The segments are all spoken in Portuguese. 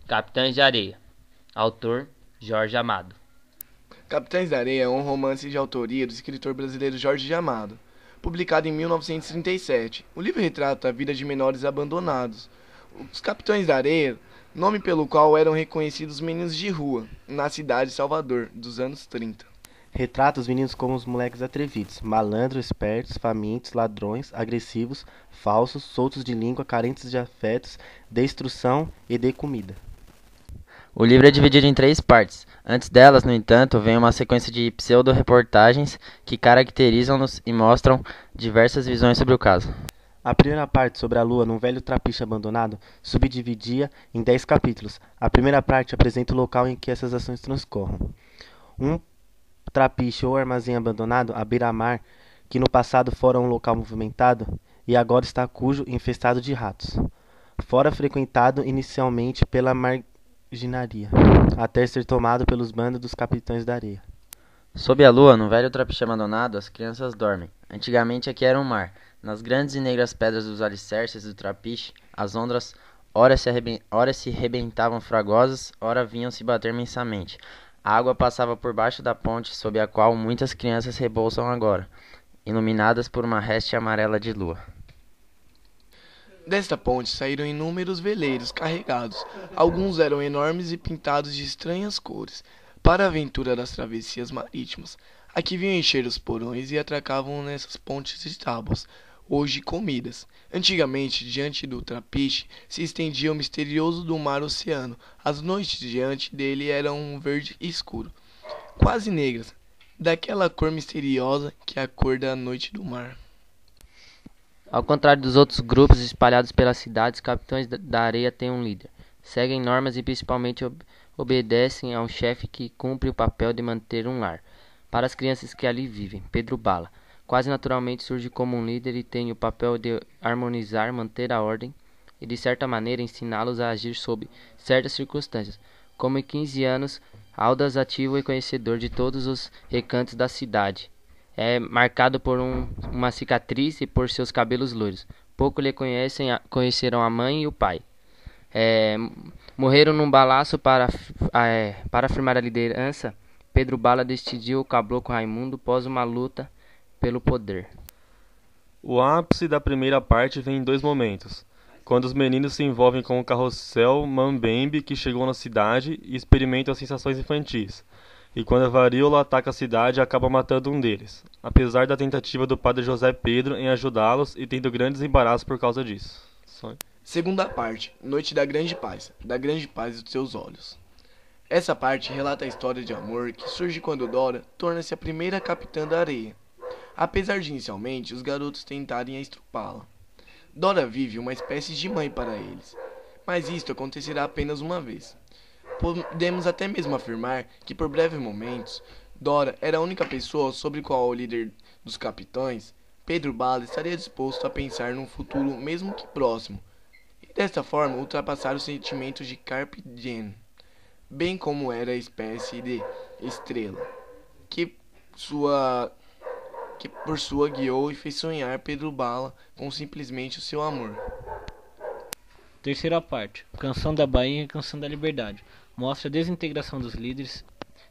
Capitães de Areia. Autor Jorge Amado. Capitães da Areia é um romance de autoria do escritor brasileiro Jorge Amado, publicado em 1937. O livro retrata a vida de menores abandonados. Os Capitães da Areia, nome pelo qual eram reconhecidos meninos de rua, na cidade de Salvador, dos anos 30. Retrata os meninos como os moleques atrevidos, malandros, espertos, famintos, ladrões, agressivos, falsos, soltos de língua, carentes de afetos, de instrução e de comida. O livro é dividido em 3 partes. Antes delas, no entanto, vem uma sequência de pseudo-reportagens que caracterizam-nos e mostram diversas visões sobre o caso. A primeira parte, sobre a lua num velho trapiche abandonado, subdividia em 10 capítulos. A primeira parte apresenta o local em que essas ações transcorrem. Um trapiche ou armazém abandonado à beira-mar, que no passado fora um local movimentado, e agora está cujo infestado de ratos. Fora frequentado inicialmente pela marginaria, até ser tomado pelos bandos dos capitães da areia. Sob a lua, no velho trapiche abandonado, as crianças dormem. Antigamente aqui era um mar. Nas grandes e negras pedras dos alicerces do trapiche, as ondas ora se rebentavam fragosas, ora vinham se bater imensamente. A água passava por baixo da ponte sob a qual muitas crianças repousam agora, iluminadas por uma réstia amarela de lua. Desta ponte saíram inúmeros veleiros carregados. Alguns eram enormes e pintados de estranhas cores, para a aventura das travessias marítimas. Aqui vinham encher os porões e atracavam nessas pontes de tábuas, hoje comidas. Antigamente, diante do trapiche, se estendia o misterioso do mar-oceano. As noites diante dele eram um verde escuro, quase negras, daquela cor misteriosa que é a cor da noite do mar. Ao contrário dos outros grupos espalhados pela cidade, os Capitães da Areia têm um líder. Seguem normas e principalmente obedecem a um chefe que cumpre o papel de manter um lar para as crianças que ali vivem. Pedro Bala, quase naturalmente, surge como um líder e tem o papel de harmonizar, manter a ordem e, de certa maneira, ensiná-los a agir sob certas circunstâncias. Como em 15 anos, audaz, ativo e conhecedor de todos os recantos da cidade. É marcado por uma cicatriz e por seus cabelos loiros. Pouco lhe conheceram a mãe e o pai. Morreram num balaço para afirmar a liderança. Pedro Bala decidiu o caboclo Raimundo após uma luta pelo poder. O ápice da primeira parte vem em 2 momentos. Quando os meninos se envolvem com o carrossel Mambembe que chegou na cidade e experimentam as sensações infantis. E quando a varíola ataca a cidade, acaba matando um deles, apesar da tentativa do padre José Pedro em ajudá-los e tendo grandes embaraços por causa disso. Segunda parte, Noite da Grande Paz dos seus olhos. Essa parte relata a história de amor que surge quando Dora torna-se a primeira capitã da areia, apesar de inicialmente os garotos tentarem estrupá-la. Dora vive uma espécie de mãe para eles, mas isto acontecerá apenas uma vez. Podemos até mesmo afirmar que por breves momentos, Dora era a única pessoa sobre qual o líder dos capitães, Pedro Bala, estaria disposto a pensar num futuro mesmo que próximo, e desta forma ultrapassar os sentimentos de Carpe Diem, bem como era a espécie de estrela, que por sua guiou e fez sonhar Pedro Bala com simplesmente o seu amor. Terceira parte, Canção da Bahia e Canção da Liberdade. Mostra a desintegração dos líderes.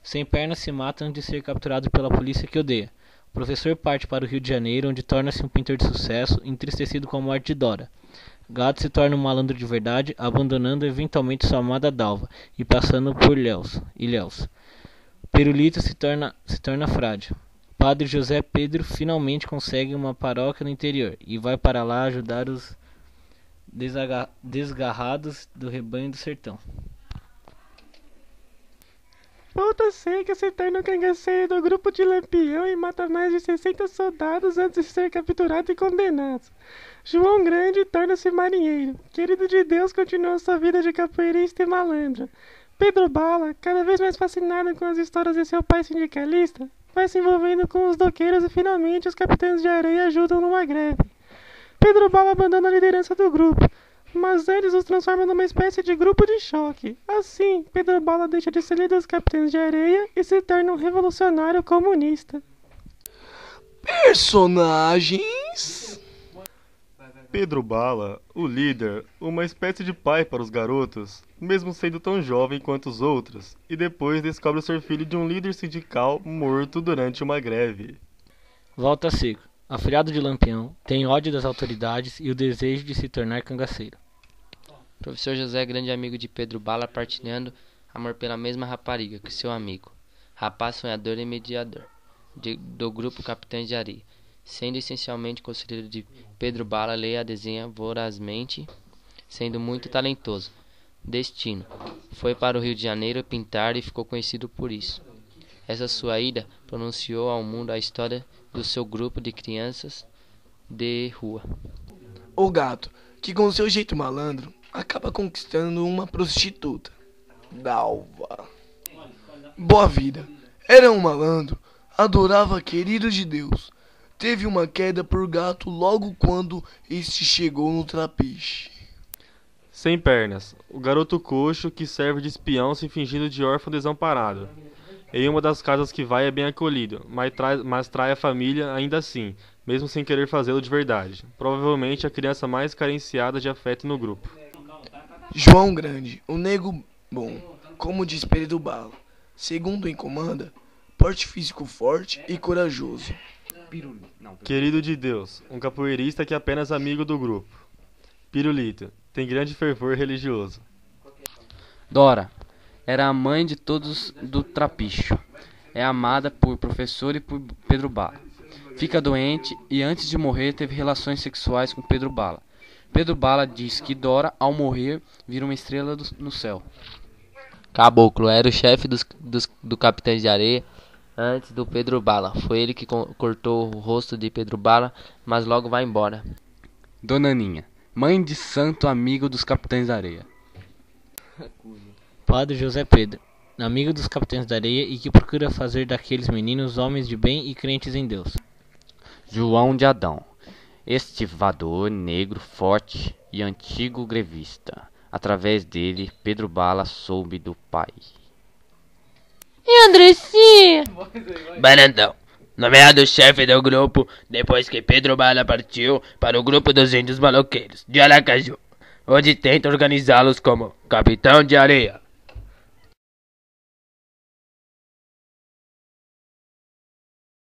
Sem pernas se mata antes de ser capturado pela polícia que odeia. O professor parte para o Rio de Janeiro, onde torna-se um pintor de sucesso, entristecido com a morte de Dora. Gato se torna um malandro de verdade, abandonando eventualmente sua amada Dalva e passando por Ilhéus. Pirulito se torna frágil. Padre José Pedro finalmente consegue uma paróquia no interior e vai para lá ajudar os desgarrados do rebanho do sertão. Volta Seca se torna o cangaceiro do grupo de Lampião e mata mais de 60 soldados antes de ser capturado e condenado. João Grande torna-se marinheiro. Querido de Deus continua sua vida de capoeirista e malandro. Pedro Bala, cada vez mais fascinado com as histórias de seu pai sindicalista, vai se envolvendo com os doqueiros e finalmente os capitães de areia ajudam numa greve. Pedro Bala abandona a liderança do grupo, mas eles os transformam numa espécie de grupo de choque. Assim, Pedro Bala deixa de ser líder dos Capitães de Areia e se torna um revolucionário comunista. Personagens. Pedro Bala, o líder, uma espécie de pai para os garotos, mesmo sendo tão jovem quanto os outros, e depois descobre ser filho de um líder sindical morto durante uma greve. Volta seco. Afilhado de Lampião, tem ódio das autoridades e o desejo de se tornar cangaceiro. Professor José é grande amigo de Pedro Bala, partilhando amor pela mesma rapariga que seu amigo, rapaz sonhador e mediador, do grupo Capitães de Areia. Sendo essencialmente conselheiro de Pedro Bala, leia a desenha vorazmente, sendo muito talentoso. Destino. Foi para o Rio de Janeiro pintar e ficou conhecido por isso. Essa sua ida pronunciou ao mundo a história do seu grupo de crianças de rua. O gato, que com seu jeito malandro, acaba conquistando uma prostituta. Dalva. Boa vida. Era um malandro, adorava querido de Deus. Teve uma queda por gato logo quando este chegou no trapiche. Sem pernas, o garoto coxo que serve de espião se fingindo de órfão desamparado. Em uma das casas que vai é bem acolhido, mas trai a família ainda assim, mesmo sem querer fazê-lo de verdade. Provavelmente a criança mais carenciada de afeto no grupo. João Grande, o nego bom, como diz Pedro Bala. Segundo em comanda, porte físico forte e corajoso. Querido de Deus, um capoeirista que é apenas amigo do grupo. Pirulito, tem grande fervor religioso. Dora era a mãe de todos do Trapicho. É amada por professor e por Pedro Bala. Fica doente e antes de morrer teve relações sexuais com Pedro Bala. Pedro Bala diz que Dora, ao morrer, vira uma estrela no céu. Caboclo era o chefe do Capitães de Areia antes do Pedro Bala. Foi ele que cortou o rosto de Pedro Bala, mas logo vai embora. Dona Aninha, mãe de santo amigo dos Capitães da Areia. Padre José Pedro, amigo dos Capitães da Areia e que procura fazer daqueles meninos homens de bem e crentes em Deus. João de Adão, estivador, negro, forte e antigo grevista. Através dele, Pedro Bala soube do pai. E Andressinha? Barandão, nomeado chefe do grupo depois que Pedro Bala partiu para o grupo dos índios maloqueiros de Aracaju, onde tenta organizá-los como Capitão de Areia.